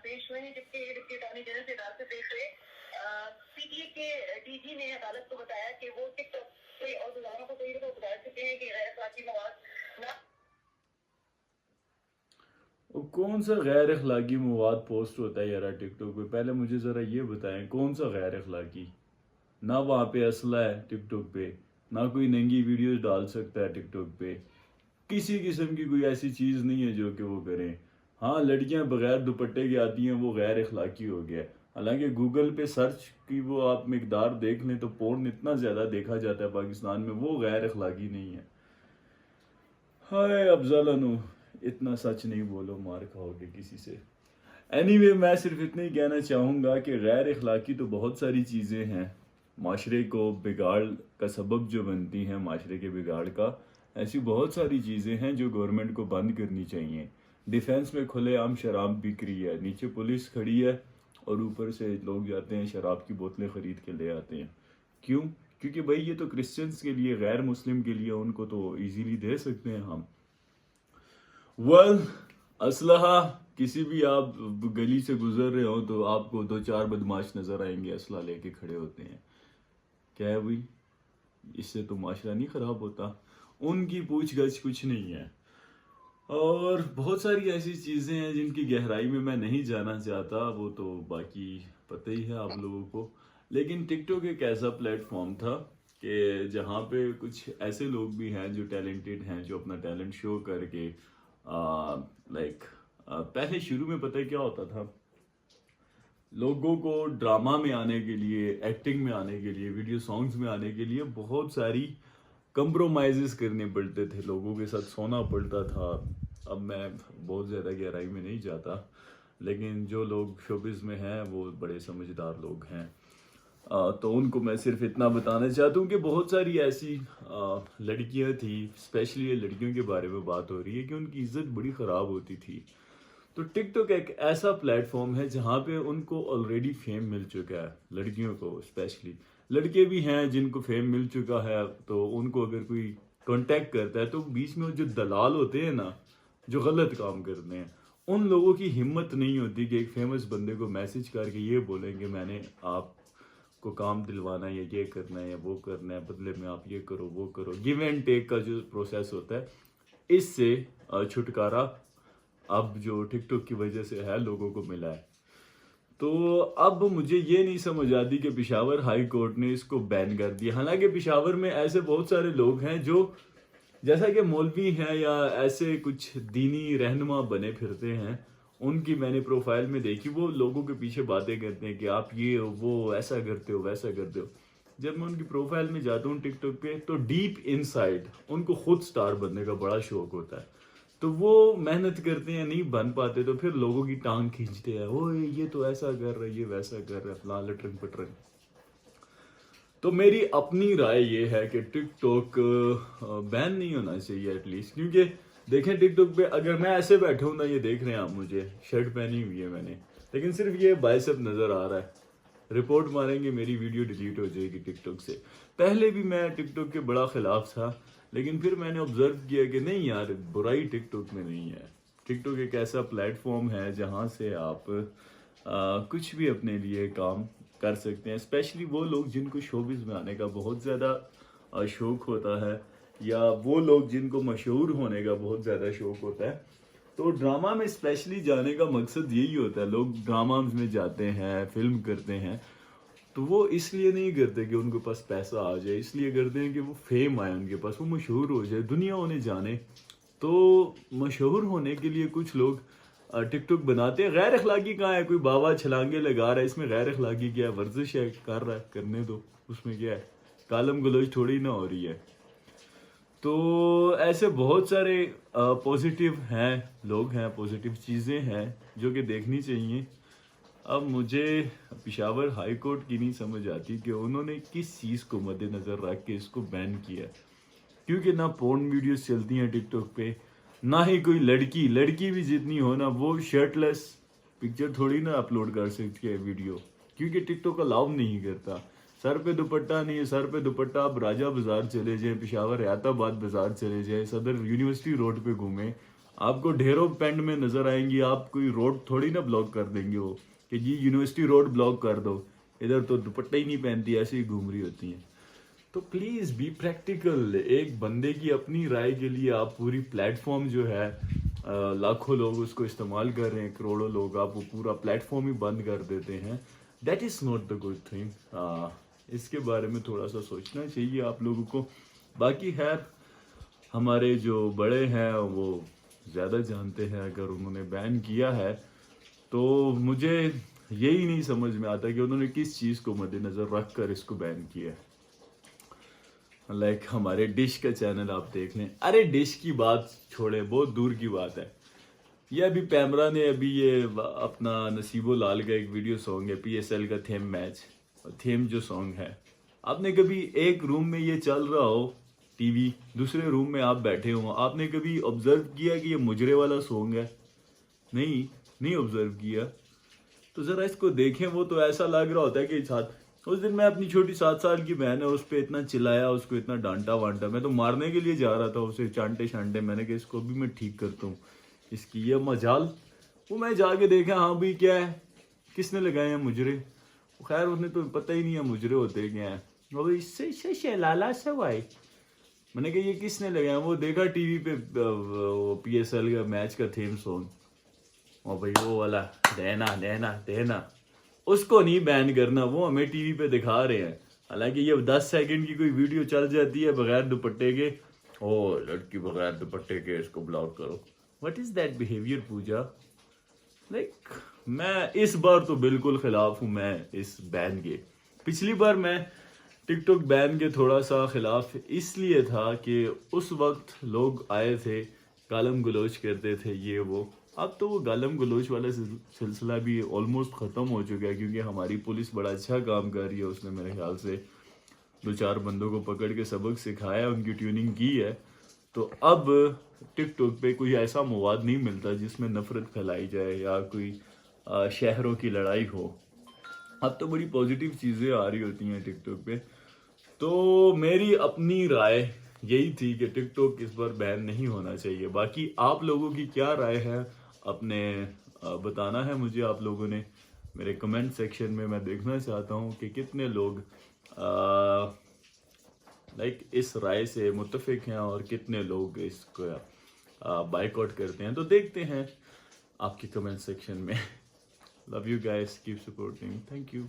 پیش ہوئے ہیں جبکہ ڈپٹی اٹارنی جنرل سے عدالت سے پیش ہوئے. پی ٹی اے کے ڈی جی نے عدالت کو بتایا کہ وہ ٹک ٹاک پہ اور گزاروں کو کئی دفعہ بتا چکے ہیں کہ غیر اخلاقی مواد نہ. کون سا غیر اخلاقی مواد پوسٹ ہوتا ہے یار ٹک ٹاک پہ؟ پہلے مجھے ذرا یہ بتائیں کون سا غیر اخلاقی؟ نہ وہاں پہ اسلحہ ہے ٹک ٹاک پہ، نہ کوئی ننگی ویڈیوز ڈال سکتا ہے ٹک ٹاک پہ. کسی قسم کی کوئی ایسی چیز نہیں ہے جو کہ وہ کریں. ہاں لڑکیاں بغیر دوپٹے کے آتی ہیں وہ غیر اخلاقی ہو گیا. حالانکہ گوگل پہ سرچ کی وہ آپ مقدار دیکھ لیں تو پورن اتنا زیادہ دیکھا جاتا ہے پاکستان میں، وہ غیر اخلاقی نہیں ہے. ہائے افضل انو، اتنا سچ نہیں بولو مار کھاؤ گے کسی سے. اینی وے میں صرف اتنا ہی کہنا چاہوں گا کہ غیر اخلاقی تو بہت ساری چیزیں ہیں معاشرے کو بگاڑ کا سبب جو بنتی ہیں، معاشرے کے بگاڑ کا. ایسی بہت ساری چیزیں ہیں جو گورنمنٹ کو بند کرنی چاہیے. ڈیفینس میں کھلے عام شراب بک رہی ہے، نیچے پولیس کھڑی ہے اور اوپر سے لوگ جاتے ہیں شراب کی بوتلیں خرید کے لے آتے ہیں. کیوں؟ کیونکہ بھائی یہ تو کرسچنس کے لیے، غیر مسلم کے لیے ان کو تو ایزیلی دے سکتے ہیں ہم. اسلحہ کسی بھی آپ گلی سے گزر رہے ہو تو آپ کو 2-4 بدماش نظر آئیں گے اسلحہ لے کے کھڑے ہوتے ہیں. کیا ہے بھائی؟ اس سے تو معاشرہ نہیں خراب ہوتا؟ ان کی پوچھ گچھ کچھ نہیں ہے. اور بہت ساری ایسی چیزیں ہیں جن کی گہرائی میں میں نہیں جانا چاہتا، وہ تو باقی پتہ ہی ہے آپ لوگوں کو. لیکن ٹک ٹاک ایک ایسا پلیٹ فارم تھا کہ جہاں پہ کچھ ایسے لوگ بھی ہیں جو ٹیلنٹڈ ہیں، جو اپنا ٹیلنٹ شو کر کے پہلے شروع میں پتہ کیا ہوتا تھا، لوگوں کو ڈرامہ میں آنے کے لیے، ایکٹنگ میں آنے کے لیے، ویڈیو سانگز میں آنے کے لیے بہت ساری کمپرومائزز کرنے پڑتے تھے، لوگوں کے ساتھ سونا پڑتا تھا. اب میں بہت زیادہ گہرائی میں نہیں جاتا، لیکن جو لوگ شوبز میں ہیں وہ بڑے سمجھدار لوگ ہیں. تو ان کو میں صرف اتنا بتانا چاہتا ہوں کہ بہت ساری ایسی لڑکیاں تھیں، اسپیشلی یہ لڑکیوں کے بارے میں بات ہو رہی ہے کہ ان کی عزت بڑی خراب ہوتی تھی. تو ٹک ٹاک ایک ایسا پلیٹ فارم ہے جہاں پہ ان کو آلریڈی فیم مل چکا ہے، لڑکیوں کو اسپیشلی. لڑکے بھی ہیں جن کو فیم مل چکا ہے، تو ان کو اگر کوئی کانٹیکٹ کرتا ہے تو بیچ میں جو دلال ہوتے ہیں نا، جو غلط کام کرتے ہیں، ان لوگوں کی ہمت نہیں ہوتی کہ ایک فیمس بندے کو میسج کر کے یہ بولیں کہ میں نے آپ کو کام دلوانا ہے یا یہ کرنا ہے یا وہ کرنا ہے، بدلے میں آپ یہ کرو وہ کرو. گیو اینڈ ٹیک کا جو پروسیس ہوتا ہے، اس سے چھٹکارا اب جو ٹک ٹاک کی وجہ سے ہے لوگوں کو ملا ہے. تو اب مجھے یہ نہیں سمجھ آتی کہ پشاور ہائی کورٹ نے اس کو بین کر دیا. حالانکہ پشاور میں ایسے بہت سارے لوگ ہیں جو جیسا کہ مولوی ہیں یا ایسے کچھ دینی رہنما بنے پھرتے ہیں، ان کی میں نے پروفائل میں دیکھی، وہ لوگوں کے پیچھے باتیں کرتے ہیں کہ آپ یہ وہ ایسا کرتے ہو ویسا کرتے ہو. جب میں ان کی پروفائل میں جاتا ہوں ٹک ٹاک پہ تو ڈیپ انسائڈ ان کو خود سٹار بننے کا بڑا شوق ہوتا ہے. تو وہ محنت کرتے ہیں، نہیں بن پاتے تو پھر لوگوں کی ٹانگ کھینچتے ہیں، اوے یہ تو ایسا کر رہا ہے، یہ ویسا کر رہا ہے، فلاں لٹرنگ پٹرنگ. تو میری اپنی رائے یہ ہے کہ ٹک ٹاک بین نہیں ہونا چاہیے ایٹ لیسٹ. کیونکہ دیکھیں ٹک ٹاک پہ اگر میں ایسے بیٹھا ہوں نا، یہ دیکھ رہے ہیں آپ مجھے، شرٹ پہنی ہوئی ہے میں نے، لیکن صرف یہ بائسپ نظر آ رہا ہے، رپورٹ ماریں گے میری ویڈیو ڈیلیٹ ہو جائے گی ٹک ٹاک سے. پہلے بھی میں ٹک ٹاک کے بڑا خلاف تھا، لیکن پھر میں نے آبزرو کیا کہ نہیں یار، برائی ٹک ٹاک میں نہیں ہے. ٹک ٹاک ایک ایسا پلیٹ فارم ہے جہاں سے آپ کچھ بھی اپنے لیے کام کر سکتے ہیں. اسپیشلی وہ لوگ جن کو شوبز میں آنے کا بہت زیادہ شوق ہوتا ہے، یا وہ لوگ جن کو مشہور ہونے کا بہت زیادہ شوق ہوتا ہے. تو ڈرامہ میں اسپیشلی جانے کا مقصد یہی ہوتا ہے. لوگ ڈراماز میں جاتے ہیں، فلم کرتے ہیں، تو وہ اس لیے نہیں کرتے کہ ان کے پاس پیسہ آ جائے، اس لیے کرتے ہیں کہ وہ فیم آئے ان کے پاس، وہ مشہور ہو جائے، دنیا انہیں جانے. تو مشہور ہونے کے لیے کچھ لوگ ٹک ٹاک بناتے ہیں. غیر اخلاقی کہاں ہے؟ کوئی بابا چھلانگے لگا رہا ہے، اس میں غیر اخلاقی کیا ہے؟ ورزش ہے، کر رہا ہے، کرنے دو، اس میں کیا ہے؟ کالم گلوچ تھوڑی نہ ہو رہی ہے. تو ایسے بہت سارے پوزیٹیو ہیں، لوگ ہیں، پوزیٹیو چیزیں ہیں جو کہ دیکھنی چاہیے. اب مجھے پشاور ہائی کورٹ کی نہیں سمجھ آتی کہ انہوں نے کس چیز کو مد نظر رکھ کے اس کو بین کیا. کیونکہ نہ پورن ویڈیوز چلتی ہیں ٹک ٹاک پہ، نہ ہی کوئی لڑکی بھی جتنی ہو نا، وہ شرٹ لیس پکچر تھوڑی نہ اپلوڈ کر سکتی ہے ویڈیو، کیونکہ ٹک ٹاک الاؤ نہیں کرتا. سر پہ دوپٹہ نہیں ہے، سر پہ دوپٹہ آپ راجہ بازار چلے جائیں، پشاور حیات آباد بازار چلے جائیں، صدر یونیورسٹی روڈ پہ گھومیں، آپ کو ڈھیروں پینڈ میں نظر آئیں گی, آپ کوئی روڈ تھوڑی نا بلاک کر دیں گے وہ کہ جی یونیورسٹی روڈ بلاک کر دو, ادھر تو دوپٹہ ہی نہیں پہنتی, ایسے ہی گھوم رہی ہوتی ہیں. تو پلیز بی پریکٹیکل. ایک بندے کی اپنی رائے کے لیے آپ پوری پلیٹ فارم جو ہے, لاکھوں لوگ اس کو استعمال کر رہے ہیں, کروڑوں لوگ, آپ وہ پورا پلیٹ فارم ہی بند کر دیتے ہیں. That is not the good thing. اس کے بارے میں تھوڑا سا سوچنا چاہیے آپ لوگوں کو. باقی خیر ہمارے جو بڑے ہیں وہ زیادہ جانتے ہیں. اگر انہوں نے بین کیا ہے تو مجھے یہی نہیں سمجھ میں آتا کہ انہوں نے کس چیز کو مد نظر رکھ کر اس کو بین کیا ہے. لائک ہمارے ڈش کا چینل آپ دیکھ لیں. ارے ڈش کی بات چھوڑے, بہت دور کی بات ہے. یہ ابھی پیمرا نے ابھی یہ اپنا نصیب و لال کا ایک ویڈیو سانگ ہے PSL کا تھیم میچ, تھیم جو سانگ ہے, آپ نے کبھی ایک روم میں یہ چل رہا ہو ٹی وی, دوسرے روم میں آپ بیٹھے ہوں, آپ نے کبھی آبزرو کیا کہ یہ مجرے والا سانگ ہے؟ نہیں آبزرو کیا. تو ذرا اس کو دیکھیں. وہ تو ایسا لگ رہا ہوتا ہے کہ ساتھ اس دن میں اپنی چھوٹی 7 سال کی بہن ہے, اس پہ اتنا چلایا, اس کو اتنا ڈانٹا وانٹا, میں تو مارنے کے لیے جا رہا تھا اسے, چانٹے شانٹے. میں نے کہا اس کو بھی میں ٹھیک کرتا ہوں, اس کی یہ مجال. وہ میں جا کے دیکھا, ہاں بھائی کیا ہے, کس نے لگائے ہیں مجرے. خیر انہیں تو پتہ ہی نہیں ہے مجرے ہوتے کیا ہیں. وہ اس سے لالا سوائے. میں نے کہا یہ کس نے لگایا. وہ دیکھا ٹی وی پہ PSL کا میچ کا تھیم سانگ, اور بھائی وہ والا دینا اس کو نہیں بین کرنا, وہ ہمیں ٹی وی پہ دکھا رہے ہیں. حالانکہ یہ 10 سیکنڈ کی کوئی ویڈیو چل جاتی ہے بغیر دوپٹے کے, او لڑکی بغیر دوپٹے کے, اس کو بلاک کرو. What is that behaviour Puja? Like میں اس بار تو بالکل خلاف ہوں میں اس بین کے. پچھلی بار میں ٹک ٹاک بین کے تھوڑا سا خلاف اس لیے تھا کہ اس وقت لوگ آئے تھے, گالم گلوچ کرتے تھے یہ وہ. اب تو وہ گالم گلوچ والا سلسلہ بھی آلموسٹ ختم ہو چکا ہے, کیونکہ ہماری پولیس بڑا اچھا کام کر رہی ہے. اس نے میرے خیال سے 2-4 بندوں کو پکڑ کے سبق سکھایا, ان کی ٹیوننگ کی ہے. تو اب ٹک ٹاک پہ کوئی ایسا مواد نہیں ملتا جس میں نفرت پھیلائی جائے یا کوئی شہروں کی لڑائی ہو. اب تو بڑی پازیٹیو چیزیں آ رہی ہوتی ہیں ٹک ٹاک پہ. تو میری اپنی رائے یہی تھی کہ ٹک ٹاک اس بار بین نہیں ہونا چاہیے. باقی آپ لوگوں کی کیا رائے ہے اپنے بتانا ہے مجھے. آپ لوگوں نے میرے کمنٹ سیکشن میں دیکھنا چاہتا ہوں کہ کتنے لوگ لائک اس رائے سے متفق ہیں اور کتنے لوگ اس کو بائیک آؤٹ کرتے ہیں. تو دیکھتے ہیں آپ کی کمنٹ سیکشن میں. Love you guys, keep supporting, thank you.